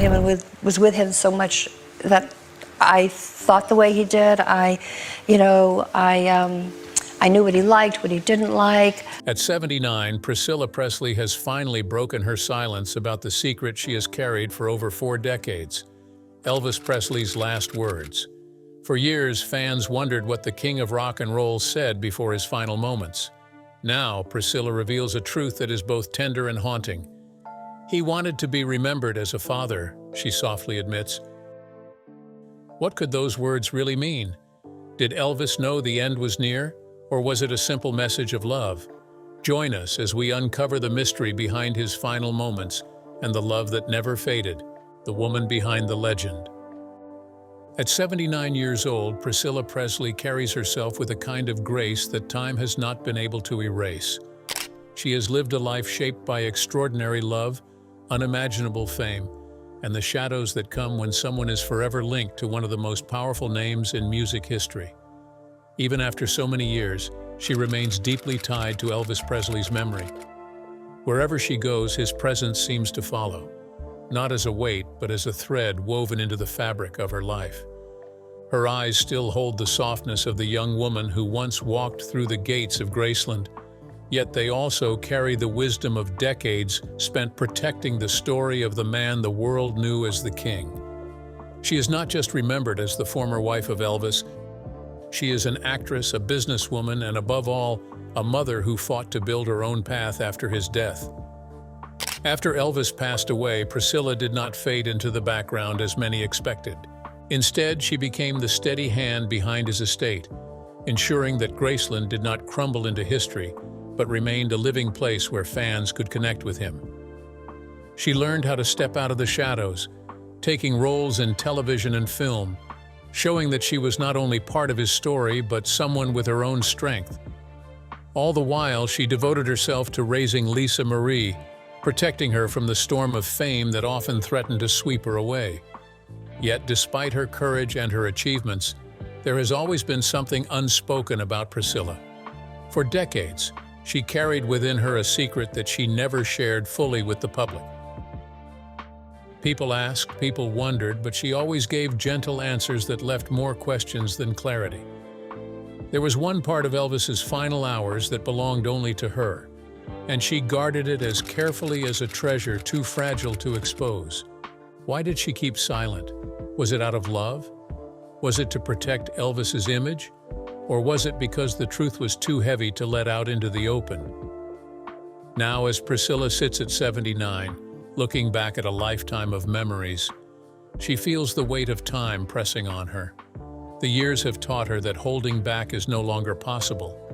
him and was with him so much that I thought the way he did. I knew what he liked, what he didn't like. At 79, Priscilla Presley has finally broken her silence about the secret she has carried for over 4 decades, Elvis Presley's last words. For years, fans wondered what the king of rock and roll said before his final moments. Now, Priscilla reveals a truth that is both tender and haunting. He wanted to be remembered as a father, she softly admits. What could those words really mean? Did Elvis know the end was near, or was it a simple message of love? Join us as we uncover the mystery behind his final moments and the love that never faded, the woman behind the legend. At 79 years old, Priscilla Presley carries herself with a kind of grace that time has not been able to erase. She has lived a life shaped by extraordinary love, unimaginable fame, and the shadows that come when someone is forever linked to one of the most powerful names in music history. Even after so many years, she remains deeply tied to Elvis Presley's memory. Wherever she goes, his presence seems to follow, not as a weight, but as a thread woven into the fabric of her life. Her eyes still hold the softness of the young woman who once walked through the gates of Graceland, yet they also carry the wisdom of decades spent protecting the story of the man the world knew as the King. She is not just remembered as the former wife of Elvis. She is an actress, a businesswoman, and above all, a mother who fought to build her own path after his death. After Elvis passed away, Priscilla did not fade into the background as many expected. Instead, she became the steady hand behind his estate, ensuring that Graceland did not crumble into history, but remained a living place where fans could connect with him. She learned how to step out of the shadows, taking roles in television and film, showing that she was not only part of his story, but someone with her own strength. All the while, she devoted herself to raising Lisa Marie, protecting her from the storm of fame that often threatened to sweep her away. Yet, despite her courage and her achievements, there has always been something unspoken about Priscilla. For decades, she carried within her a secret that she never shared fully with the public. People asked, people wondered, but she always gave gentle answers that left more questions than clarity. There was one part of Elvis's final hours that belonged only to her, and she guarded it as carefully as a treasure too fragile to expose. Why did she keep silent? Was it out of love? Was it to protect Elvis's image? Or was it because the truth was too heavy to let out into the open? Now, as Priscilla sits at 79, looking back at a lifetime of memories, she feels the weight of time pressing on her. The years have taught her that holding back is no longer possible.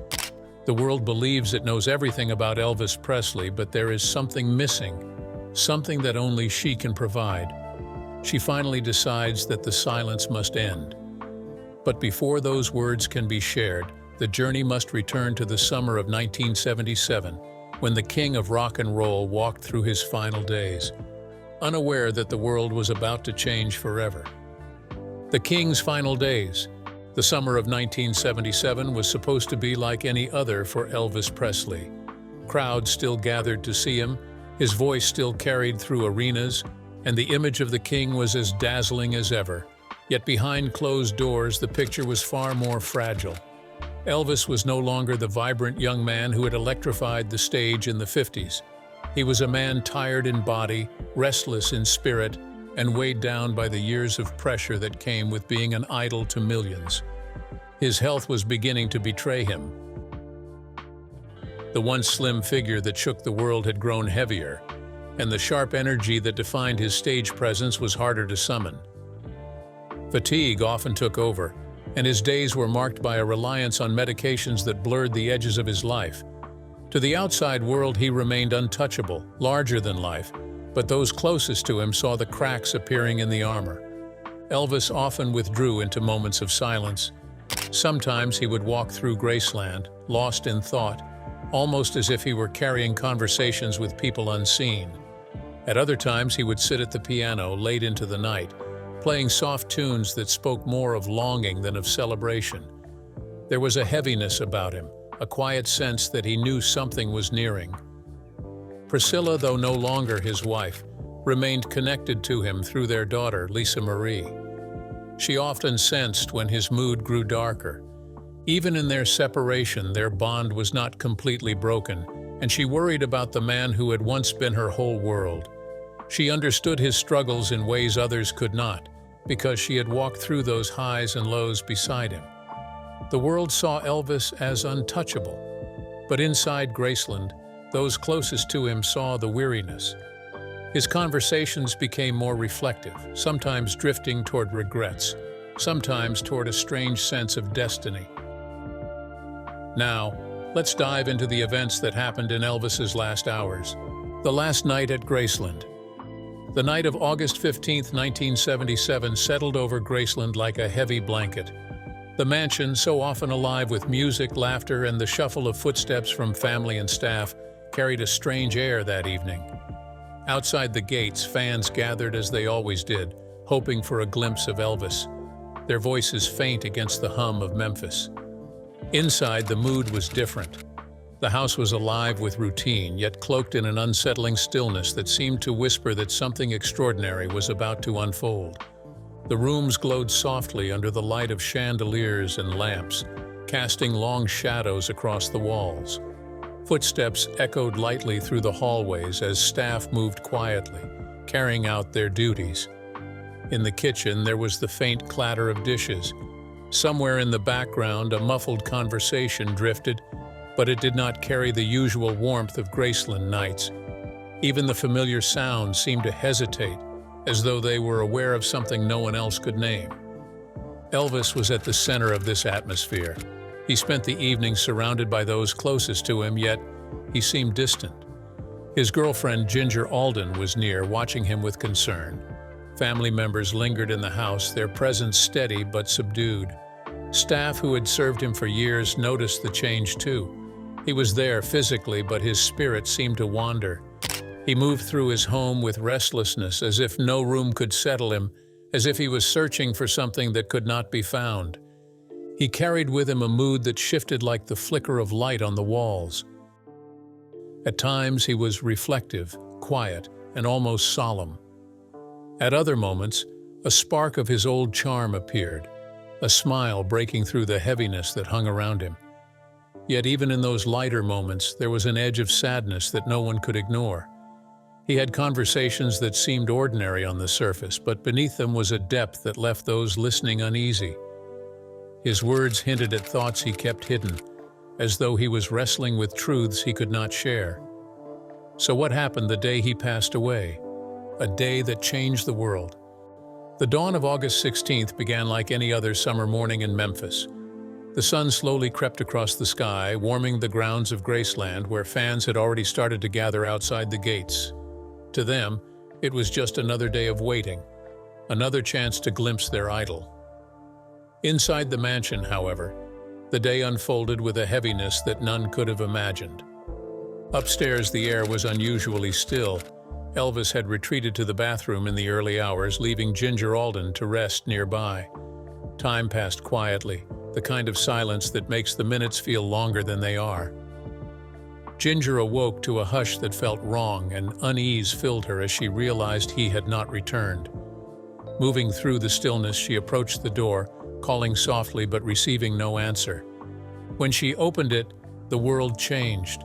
The world believes it knows everything about Elvis Presley, but there is something missing, something that only she can provide. She finally decides that the silence must end. But before those words can be shared, the journey must return to the summer of 1977, when the king of rock and roll walked through his final days, unaware that the world was about to change forever. The king's final days. The summer of 1977 was supposed to be like any other for Elvis Presley. Crowds still gathered to see him, his voice still carried through arenas, and the image of the king was as dazzling as ever. Yet behind closed doors, the picture was far more fragile. Elvis was no longer the vibrant young man who had electrified the stage in the 50s. He was a man tired in body, restless in spirit, and weighed down by the years of pressure that came with being an idol to millions. His health was beginning to betray him. The once slim figure that shook the world had grown heavier, and the sharp energy that defined his stage presence was harder to summon. Fatigue often took over, and his days were marked by a reliance on medications that blurred the edges of his life. To the outside world, he remained untouchable, larger than life, but those closest to him saw the cracks appearing in the armor. Elvis often withdrew into moments of silence. Sometimes he would walk through Graceland, lost in thought, almost as if he were carrying conversations with people unseen. At other times, he would sit at the piano late into the night, playing soft tunes that spoke more of longing than of celebration. There was a heaviness about him, a quiet sense that he knew something was nearing. Priscilla, though no longer his wife, remained connected to him through their daughter, Lisa Marie. She often sensed when his mood grew darker. Even in their separation, their bond was not completely broken, and she worried about the man who had once been her whole world. She understood his struggles in ways others could not, because she had walked through those highs and lows beside him. The world saw Elvis as untouchable, but inside Graceland, those closest to him saw the weariness. His conversations became more reflective, sometimes drifting toward regrets, sometimes toward a strange sense of destiny. Now, let's dive into the events that happened in Elvis's last hours. The last night at Graceland. The night of August 15, 1977 settled over Graceland like a heavy blanket. The mansion, so often alive with music, laughter, and the shuffle of footsteps from family and staff, carried a strange air that evening. Outside the gates, fans gathered as they always did, hoping for a glimpse of Elvis, their voices faint against the hum of Memphis. Inside, the mood was different. The house was alive with routine, yet cloaked in an unsettling stillness that seemed to whisper that something extraordinary was about to unfold. The rooms glowed softly under the light of chandeliers and lamps, casting long shadows across the walls. Footsteps echoed lightly through the hallways as staff moved quietly, carrying out their duties. In the kitchen, there was the faint clatter of dishes. Somewhere in the background, a muffled conversation drifted, but it did not carry the usual warmth of Graceland nights. Even the familiar sounds seemed to hesitate, as though they were aware of something no one else could name. Elvis was at the center of this atmosphere. He spent the evening surrounded by those closest to him, yet he seemed distant. His girlfriend, Ginger Alden, was near, watching him with concern. Family members lingered in the house, their presence steady but subdued. Staff who had served him for years noticed the change too. He was there physically, but his spirit seemed to wander. He moved through his home with restlessness, as if no room could settle him, as if he was searching for something that could not be found. He carried with him a mood that shifted like the flicker of light on the walls. At times he was reflective, quiet, and almost solemn. At other moments, a spark of his old charm appeared, a smile breaking through the heaviness that hung around him. Yet even in those lighter moments, there was an edge of sadness that no one could ignore. He had conversations that seemed ordinary on the surface, but beneath them was a depth that left those listening uneasy. His words hinted at thoughts he kept hidden, as though he was wrestling with truths he could not share. So what happened the day he passed away? A day that changed the world. The dawn of August 16th began like any other summer morning in Memphis. The sun slowly crept across the sky, warming the grounds of Graceland, where fans had already started to gather outside the gates. To them, it was just another day of waiting, another chance to glimpse their idol. Inside the mansion, however, the day unfolded with a heaviness that none could have imagined. Upstairs, the air was unusually still. Elvis had retreated to the bathroom in the early hours, leaving Ginger Alden to rest nearby. Time passed quietly, the kind of silence that makes the minutes feel longer than they are. Ginger awoke to a hush that felt wrong, and unease filled her as she realized he had not returned. Moving through the stillness, she approached the door, calling softly but receiving no answer. When she opened it, the world changed.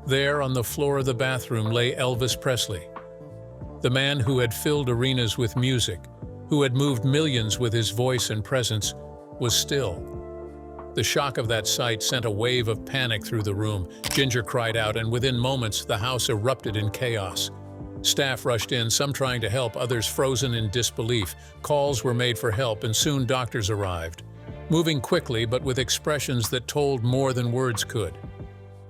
There, on the floor of the bathroom, lay Elvis Presley. The man who had filled arenas with music, who had moved millions with his voice and presence, was still. The shock of that sight sent a wave of panic through the room. Ginger cried out, and within moments, the house erupted in chaos. Staff rushed in, some trying to help, others frozen in disbelief. Calls were made for help, and soon doctors arrived, moving quickly but with expressions that told more than words could.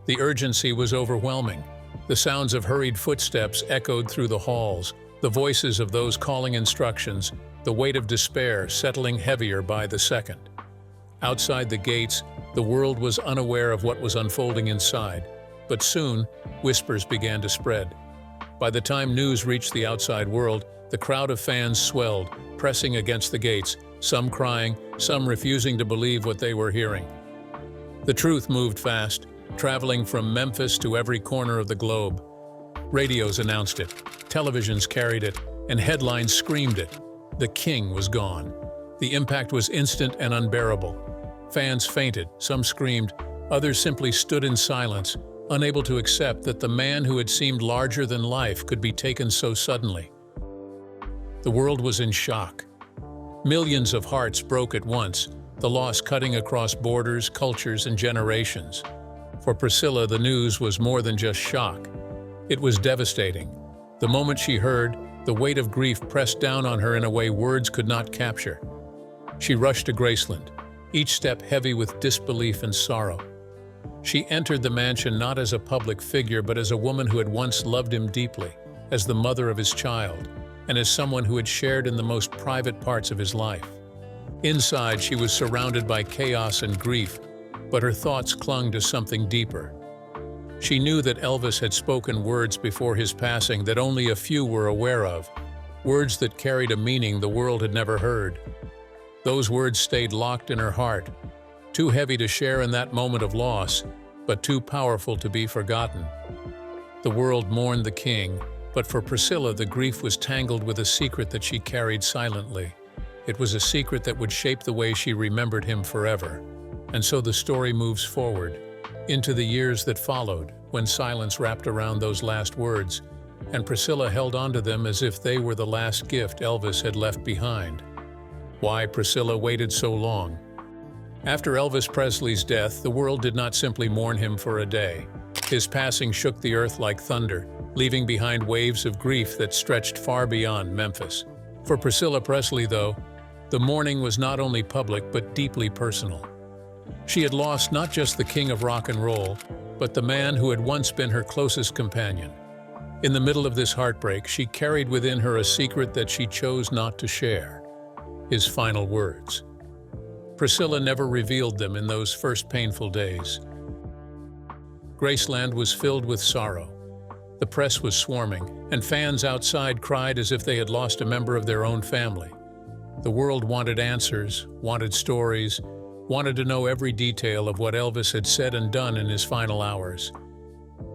The urgency was overwhelming. The sounds of hurried footsteps echoed through the halls, the voices of those calling instructions, the weight of despair settling heavier by the second. Outside the gates, the world was unaware of what was unfolding inside, but soon, whispers began to spread. By the time news reached the outside world, the crowd of fans swelled, pressing against the gates, some crying, some refusing to believe what they were hearing. The truth moved fast, traveling from Memphis to every corner of the globe. Radios announced it, televisions carried it, and headlines screamed it. The king was gone. The impact was instant and unbearable. Fans fainted, some screamed, others simply stood in silence, unable to accept that the man who had seemed larger than life could be taken so suddenly. The world was in shock. Millions of hearts broke at once, the loss cutting across borders, cultures, and generations. For Priscilla, the news was more than just shock. It was devastating. The moment she heard, the weight of grief pressed down on her in a way words could not capture. She rushed to Graceland, each step heavy with disbelief and sorrow. She entered the mansion not as a public figure, but as a woman who had once loved him deeply, as the mother of his child, and as someone who had shared in the most private parts of his life. Inside, she was surrounded by chaos and grief, but her thoughts clung to something deeper. She knew that Elvis had spoken words before his passing that only a few were aware of, words that carried a meaning the world had never heard. Those words stayed locked in her heart, too heavy to share in that moment of loss, but too powerful to be forgotten. The world mourned the king, but for Priscilla, the grief was tangled with a secret that she carried silently. It was a secret that would shape the way she remembered him forever. And so the story moves forward, into the years that followed, when silence wrapped around those last words, and Priscilla held onto them as if they were the last gift Elvis had left behind. Why Priscilla waited so long? After Elvis Presley's death, the world did not simply mourn him for a day. His passing shook the earth like thunder, leaving behind waves of grief that stretched far beyond Memphis. For Priscilla Presley, though, the mourning was not only public but deeply personal. She had lost not just the king of rock and roll, but the man who had once been her closest companion. In the middle of this heartbreak, she carried within her a secret that she chose not to share: his final words. Priscilla never revealed them in those first painful days. Graceland was filled with sorrow. The press was swarming, and fans outside cried as if they had lost a member of their own family. The world wanted answers, wanted stories, wanted to know every detail of what Elvis had said and done in his final hours.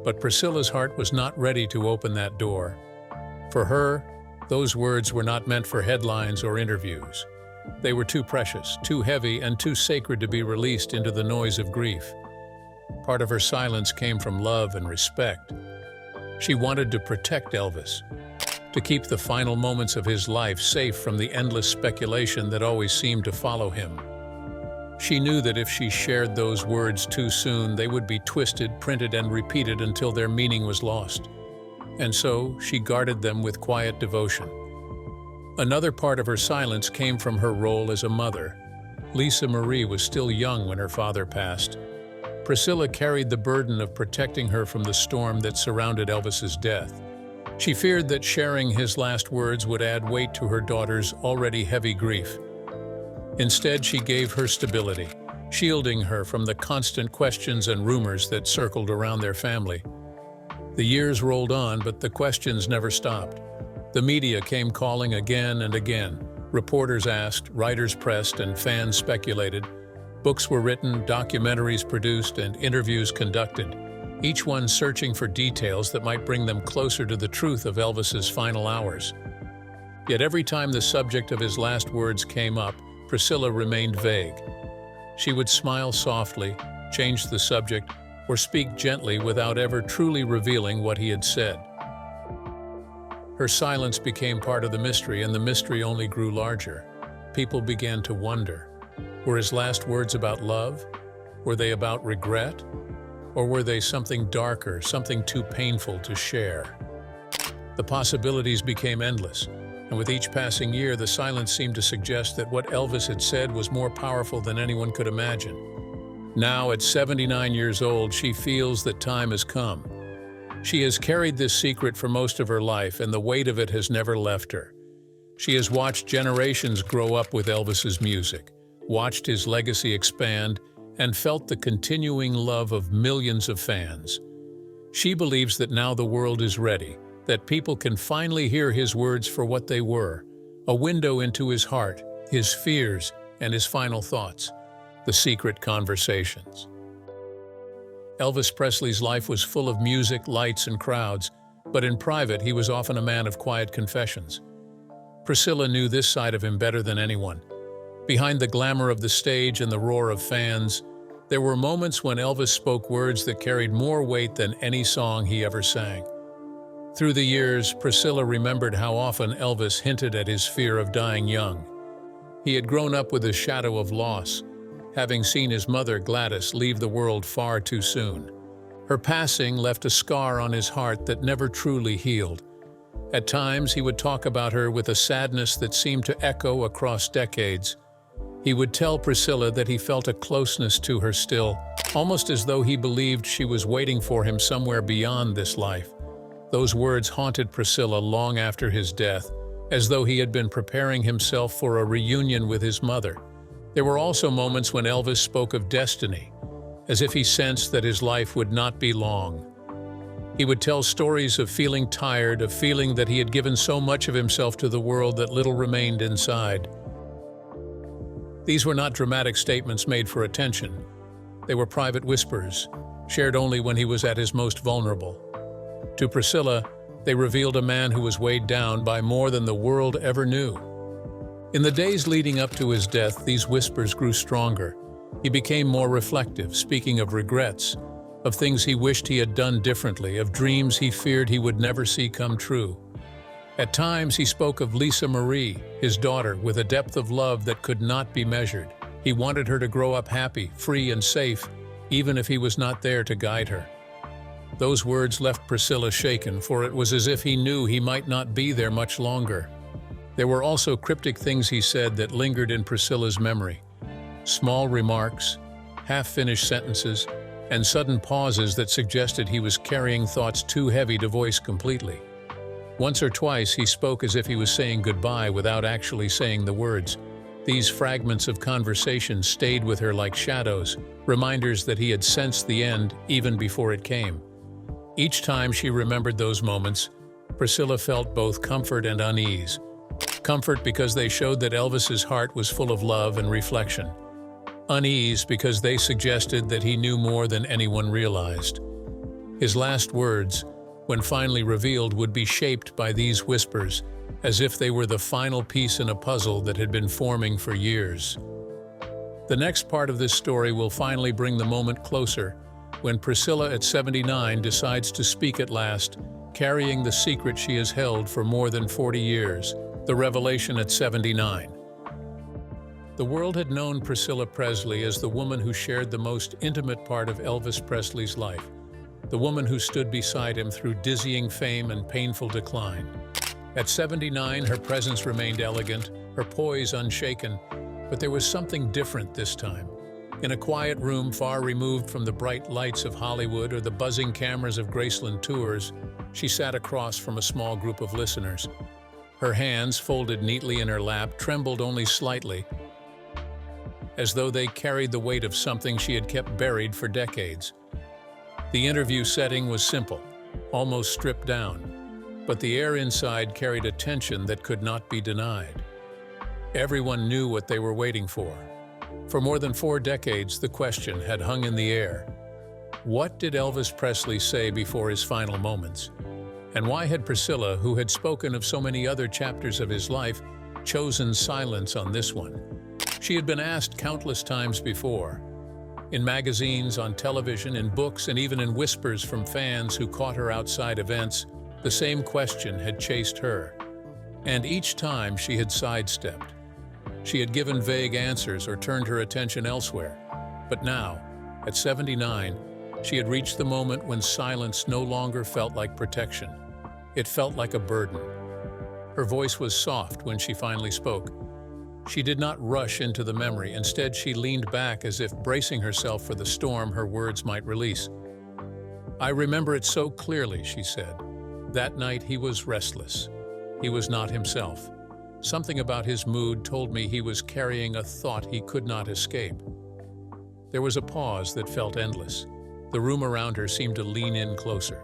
But Priscilla's heart was not ready to open that door. For her, those words were not meant for headlines or interviews. They were too precious, too heavy, and too sacred to be released into the noise of grief. Part of her silence came from love and respect. She wanted to protect Elvis, to keep the final moments of his life safe from the endless speculation that always seemed to follow him. She knew that if she shared those words too soon, they would be twisted, printed, and repeated until their meaning was lost. And so she guarded them with quiet devotion. Another part of her silence came from her role as a mother. Lisa Marie was still young when her father passed. Priscilla carried the burden of protecting her from the storm that surrounded Elvis's death. She feared that sharing his last words would add weight to her daughter's already heavy grief. Instead, she gave her stability, shielding her from the constant questions and rumors that circled around their family. The years rolled on, but the questions never stopped. The media came calling again and again. Reporters asked, writers pressed, and fans speculated. Books were written, documentaries produced, and interviews conducted, each one searching for details that might bring them closer to the truth of Elvis's final hours. Yet every time the subject of his last words came up, Priscilla remained vague. She would smile softly, change the subject, or speak gently without ever truly revealing what he had said. Her silence became part of the mystery, and the mystery only grew larger. People began to wonder, were his last words about love? Were they about regret? Or were they something darker, something too painful to share? The possibilities became endless. And with each passing year, the silence seemed to suggest that what Elvis had said was more powerful than anyone could imagine. Now, at 79 years old, she feels that time has come. She has carried this secret for most of her life, and the weight of it has never left her. She has watched generations grow up with Elvis's music, watched his legacy expand, and felt the continuing love of millions of fans. She believes that now the world is ready, that people can finally hear his words for what they were, a window into his heart, his fears, and his final thoughts, the secret conversations. Elvis Presley's life was full of music, lights, and crowds, but in private he was often a man of quiet confessions. Priscilla knew this side of him better than anyone. Behind the glamour of the stage and the roar of fans, there were moments when Elvis spoke words that carried more weight than any song he ever sang. Through the years, Priscilla remembered how often Elvis hinted at his fear of dying young. He had grown up with a shadow of loss, having seen his mother Gladys leave the world far too soon. Her passing left a scar on his heart that never truly healed. At times, he would talk about her with a sadness that seemed to echo across decades. He would tell Priscilla that he felt a closeness to her still, almost as though he believed she was waiting for him somewhere beyond this life. Those words haunted Priscilla long after his death, as though he had been preparing himself for a reunion with his mother. There were also moments when Elvis spoke of destiny, as if he sensed that his life would not be long. He would tell stories of feeling tired, of feeling that he had given so much of himself to the world that little remained inside. These were not dramatic statements made for attention. They were private whispers, shared only when he was at his most vulnerable. To Priscilla, they revealed a man who was weighed down by more than the world ever knew. In the days leading up to his death, these whispers grew stronger. He became more reflective, speaking of regrets, of things he wished he had done differently, of dreams he feared he would never see come true. At times, he spoke of Lisa Marie, his daughter, with a depth of love that could not be measured. He wanted her to grow up happy, free, and safe, even if he was not there to guide her. Those words left Priscilla shaken, for it was as if he knew he might not be there much longer. There were also cryptic things he said that lingered in Priscilla's memory. Small remarks, half-finished sentences, and sudden pauses that suggested he was carrying thoughts too heavy to voice completely. Once or twice he spoke as if he was saying goodbye without actually saying the words. These fragments of conversation stayed with her like shadows, reminders that he had sensed the end even before it came. Each time she remembered those moments, Priscilla felt both comfort and unease. Comfort because they showed that Elvis's heart was full of love and reflection. Unease because they suggested that he knew more than anyone realized. His last words, when finally revealed, would be shaped by these whispers, as if they were the final piece in a puzzle that had been forming for years. The next part of this story will finally bring the moment closer, when Priscilla at 79 decides to speak at last, carrying the secret she has held for more than 40 years, the revelation at 79. The world had known Priscilla Presley as the woman who shared the most intimate part of Elvis Presley's life, the woman who stood beside him through dizzying fame and painful decline. At 79, her presence remained elegant, her poise unshaken, but there was something different this time. In a quiet room far removed from the bright lights of Hollywood or the buzzing cameras of Graceland tours, she sat across from a small group of listeners. Her hands, folded neatly in her lap, trembled only slightly, as though they carried the weight of something she had kept buried for decades. The interview setting was simple, almost stripped down, but the air inside carried a tension that could not be denied. Everyone knew what they were waiting for. For more than 4 decades, the question had hung in the air. What did Elvis Presley say before his final moments? And why had Priscilla, who had spoken of so many other chapters of his life, chosen silence on this one? She had been asked countless times before. In magazines, on television, in books, and even in whispers from fans who caught her outside events, the same question had chased her. And each time she had sidestepped. She had given vague answers or turned her attention elsewhere. But now, at 79, she had reached the moment when silence no longer felt like protection. It felt like a burden. Her voice was soft when she finally spoke. She did not rush into the memory. Instead, she leaned back as if bracing herself for the storm her words might release. "I remember it so clearly," she said. "That night he was restless. He was not himself. Something about his mood told me he was carrying a thought he could not escape." There was a pause that felt endless. The room around her seemed to lean in closer.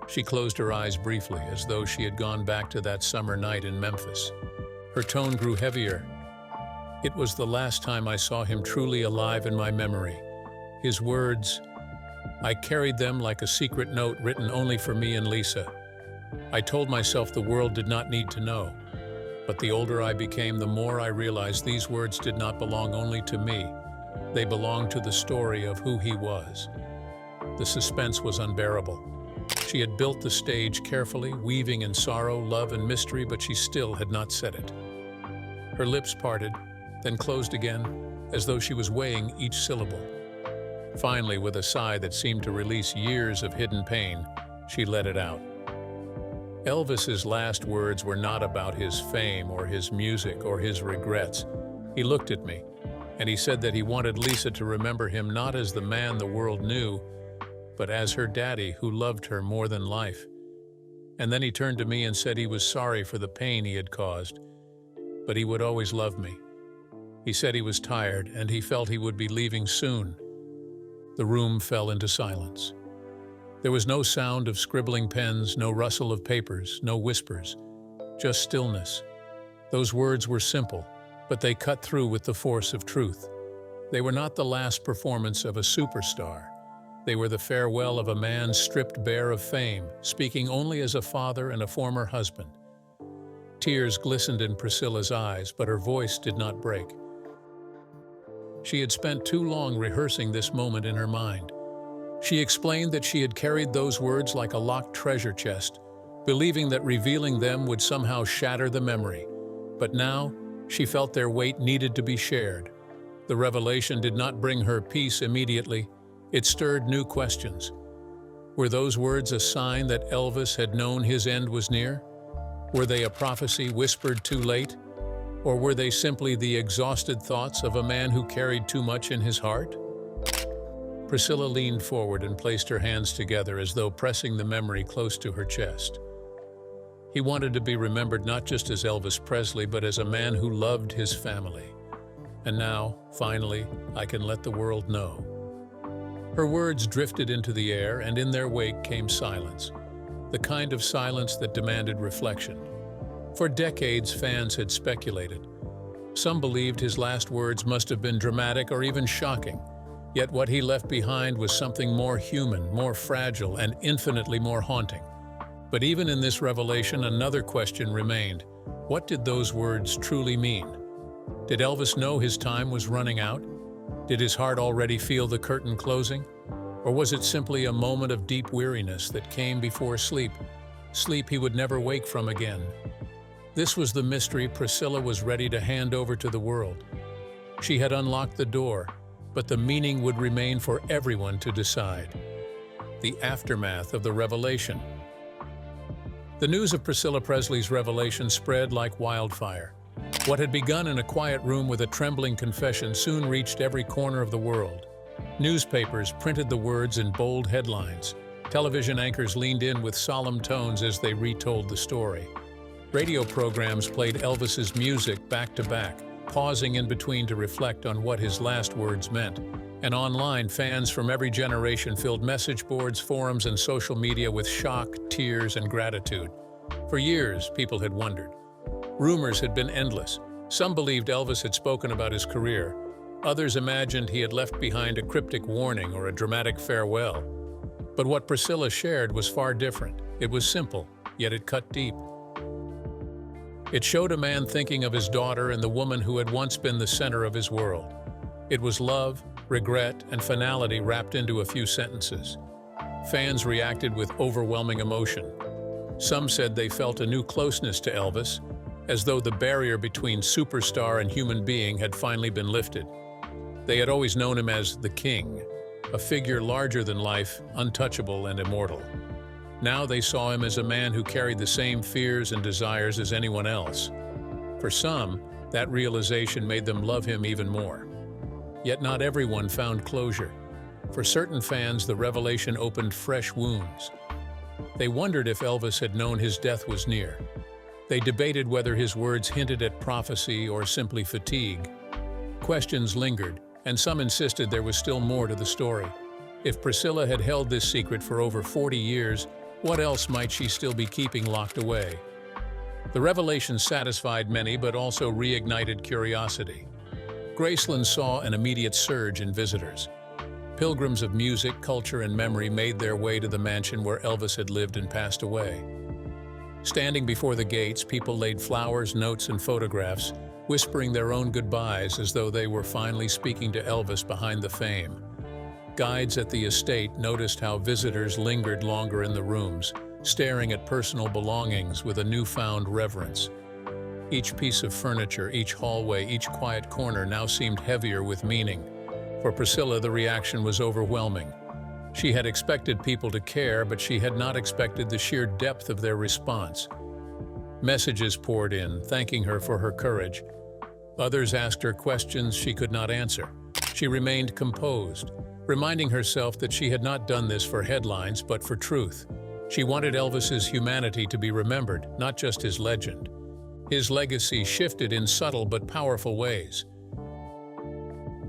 She closed her eyes briefly, as though she had gone back to that summer night in Memphis. Her tone grew heavier. "It was the last time I saw him truly alive in my memory. His words, I carried them like a secret note written only for me and Lisa. I told myself the world did not need to know. But the older I became, the more I realized these words did not belong only to me. They belonged to the story of who he was. The suspense was unbearable. She had built the stage carefully, weaving in sorrow, love, and mystery, but she still had not said it. Her lips parted, then closed again, as though she was weighing each syllable. Finally, with a sigh that seemed to release years of hidden pain, she let it out. Elvis's last words were not about his fame or his music or his regrets. He looked at me, and he said that he wanted Lisa to remember him not as the man the world knew, but as her daddy who loved her more than life. And then he turned to me and said he was sorry for the pain he had caused, but he would always love me. He said he was tired and he felt he would be leaving soon. The room fell into silence. There was no sound of scribbling pens, no rustle of papers, no whispers, just stillness. Those words were simple, but they cut through with the force of truth. They were not the last performance of a superstar. They were the farewell of a man stripped bare of fame, speaking only as a father and a former husband. Tears glistened in Priscilla's eyes, but her voice did not break. She had spent too long rehearsing this moment in her mind. She explained that she had carried those words like a locked treasure chest, believing that revealing them would somehow shatter the memory. But now, she felt their weight needed to be shared. The revelation did not bring her peace immediately. It stirred new questions. Were those words a sign that Elvis had known his end was near? Were they a prophecy whispered too late? Or were they simply the exhausted thoughts of a man who carried too much in his heart? Priscilla leaned forward and placed her hands together as though pressing the memory close to her chest. He wanted to be remembered not just as Elvis Presley, but as a man who loved his family. And now, finally, I can let the world know. Her words drifted into the air, and in their wake came silence, the kind of silence that demanded reflection. For decades, fans had speculated. Some believed his last words must have been dramatic or even shocking. Yet what he left behind was something more human, more fragile, and infinitely more haunting. But even in this revelation, another question remained. What did those words truly mean? Did Elvis know his time was running out? Did his heart already feel the curtain closing? Or was it simply a moment of deep weariness that came before sleep? Sleep he would never wake from again. This was the mystery Priscilla was ready to hand over to the world. She had unlocked the door, but the meaning would remain for everyone to decide. The aftermath of the revelation. The news of Priscilla Presley's revelation spread like wildfire. What had begun in a quiet room with a trembling confession soon reached every corner of the world. Newspapers printed the words in bold headlines. Television anchors leaned in with solemn tones as they retold the story. Radio programs played Elvis's music back to back, pausing in between to reflect on what his last words meant. And online, fans from every generation filled message boards, forums, and social media with shock, tears, and gratitude. For years, people had wondered. Rumors had been endless. Some believed Elvis had spoken about his career. Others imagined he had left behind a cryptic warning or a dramatic farewell. But what Priscilla shared was far different. It was simple, yet it cut deep. It showed a man thinking of his daughter and the woman who had once been the center of his world. It was love, regret, and finality wrapped into a few sentences. Fans reacted with overwhelming emotion. Some said they felt a new closeness to Elvis, as though the barrier between superstar and human being had finally been lifted. They had always known him as the King, a figure larger than life, untouchable and immortal. Now they saw him as a man who carried the same fears and desires as anyone else. For some, that realization made them love him even more. Yet not everyone found closure. For certain fans, the revelation opened fresh wounds. They wondered if Elvis had known his death was near. They debated whether his words hinted at prophecy or simply fatigue. Questions lingered, and some insisted there was still more to the story. If Priscilla had held this secret for over 40 years, what else might she still be keeping locked away? The revelation satisfied many, but also reignited curiosity. Graceland saw an immediate surge in visitors. Pilgrims of music, culture, and memory made their way to the mansion where Elvis had lived and passed away. Standing before the gates, people laid flowers, notes, and photographs, whispering their own goodbyes as though they were finally speaking to Elvis behind the fame. Guides at the estate noticed how visitors lingered longer in the rooms, staring at personal belongings with a newfound reverence. Each piece of furniture, each hallway, each quiet corner now seemed heavier with meaning. For Priscilla, the reaction was overwhelming. She had expected people to care, but she had not expected the sheer depth of their response. Messages poured in, thanking her for her courage. Others asked her questions she could not answer. She remained composed, reminding herself that she had not done this for headlines, but for truth. She wanted Elvis's humanity to be remembered, not just his legend. His legacy shifted in subtle but powerful ways.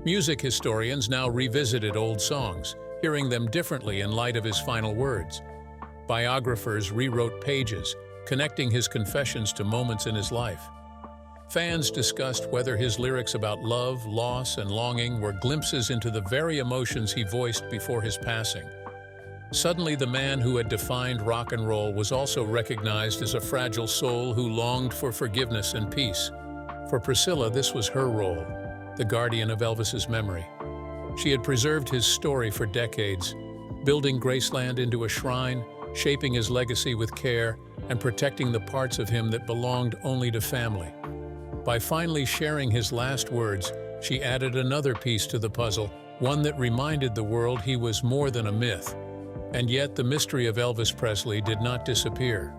Music historians now revisited old songs, hearing them differently in light of his final words. Biographers rewrote pages, connecting his confessions to moments in his life. Fans discussed whether his lyrics about love, loss, and longing were glimpses into the very emotions he voiced before his passing. Suddenly, the man who had defined rock and roll was also recognized as a fragile soul who longed for forgiveness and peace. For Priscilla, this was her role, the guardian of Elvis's memory. She had preserved his story for decades, building Graceland into a shrine, shaping his legacy with care, and protecting the parts of him that belonged only to family. By finally sharing his last words, she added another piece to the puzzle, one that reminded the world he was more than a myth. And yet, the mystery of Elvis Presley did not disappear.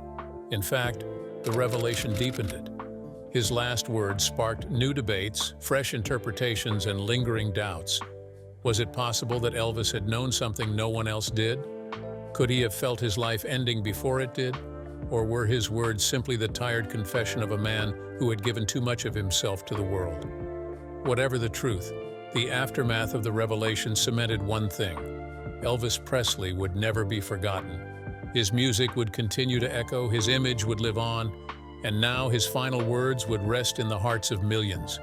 In fact, the revelation deepened it. His last words sparked new debates, fresh interpretations, and lingering doubts. Was it possible that Elvis had known something no one else did? Could he have felt his life ending before it did? Or were his words simply the tired confession of a man who had given too much of himself to the world? Whatever the truth, the aftermath of the revelation cemented one thing: Elvis Presley would never be forgotten. His music would continue to echo, his image would live on, and now his final words would rest in the hearts of millions.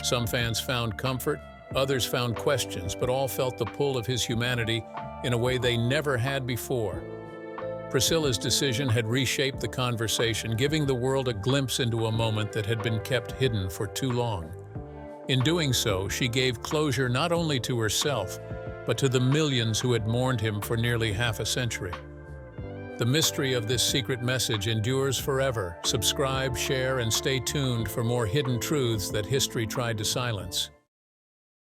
Some fans found comfort, others found questions, but all felt the pull of his humanity in a way they never had before. Priscilla's decision had reshaped the conversation, giving the world a glimpse into a moment that had been kept hidden for too long. In doing so, she gave closure not only to herself, but to the millions who had mourned him for nearly half a century. The mystery of this secret message endures forever. Subscribe, share, and stay tuned for more hidden truths that history tried to silence.